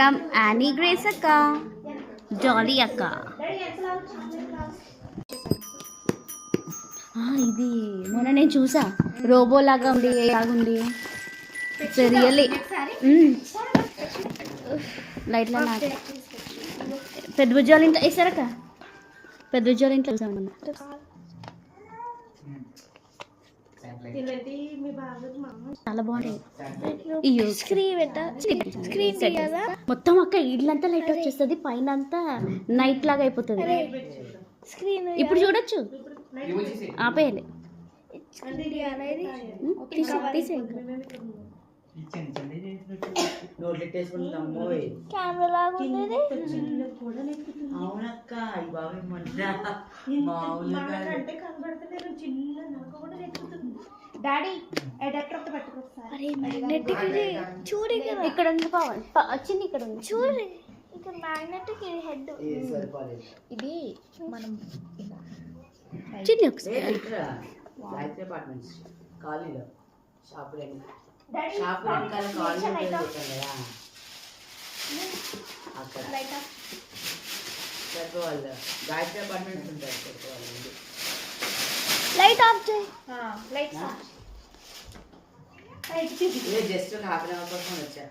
From Annie grace అక్క, జాలీ అక్క. ఇది మొన్న నేను చూసా, రోబో లాగా ఉంది, లాగుంది. రియల్లీ లైట్లా నాకు పెద్ద ఉజ్జాలు ఇంట్లో వేసారక్క, పెద్ద ఉజ్జాలు ఇంట్లో చూసామన్నా. చాలా బాగుంటాయి. స్క్రీన్ మొత్తం అక్క ఇల్లంతా లైట్ వచ్చేస్తుంది, పైన అంతా నైట్ లాగా అయిపోతుంది. ఇప్పుడు చూడొచ్చు, ఆపేయాలి. డాడీ చూడు, ఇక్కడ ఉంది పవన్ వచ్చింది, ఇక్కడ ఉంది చూడు, ఇక్కడ మ్యాగ్నెటిక్ హెడ్. ఇది మనం చిన్న కాలనీలో షాపులు అక్కడ వాళ్ళు గాయత్రి అపార్ట్మెంట్స్ ఉంటారు. లైట్ ఆఫ్ చేయి, light just half an hour కోసం వచ్చా.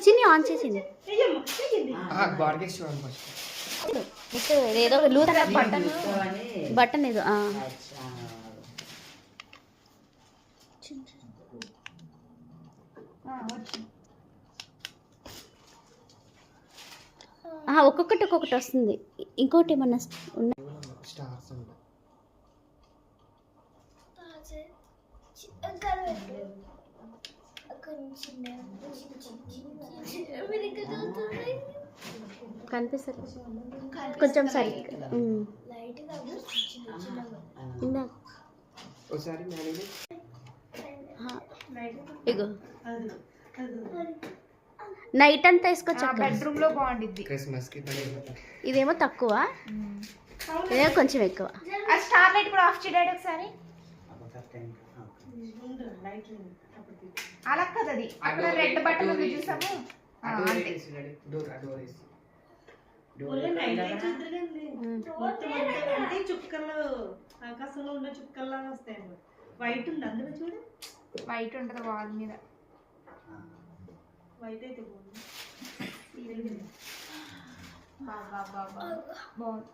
చిన్ని ఆన్ చేసింది, ఏదో లూజ్ బటన్ ఏదో. ఒక్కొక్కటి ఒక్కొక్కటి వస్తుంది. ఇంకోటి ఏమన్నా ఉన్నాయి? కనిపిస్తుంది కొంచెం సరి. ఇగో నైట్ అంతా వేసుకోవచ్చు, బెడ్రూమ్ లో బాగుండిద్ది. ఇదేమో తక్కువ, ఇదేమో కొంచెం ఎక్కువ. స్టార్ లైట్ కూడా ఆఫ్ చేయండి ఒకసారి. అలా కదా, అది అక్కడ రెడ్ బటన్ ఉంది చూసాము. చుక్కలు ఆకాశంలో ఉన్న చుక్కల్లా వస్తాయి. వైట్ ఉంది అందులో చూడు, వైట్ ఉంటుంది వాల్ మీద. వైట్ అయితే బాగుంది. బాగుంది.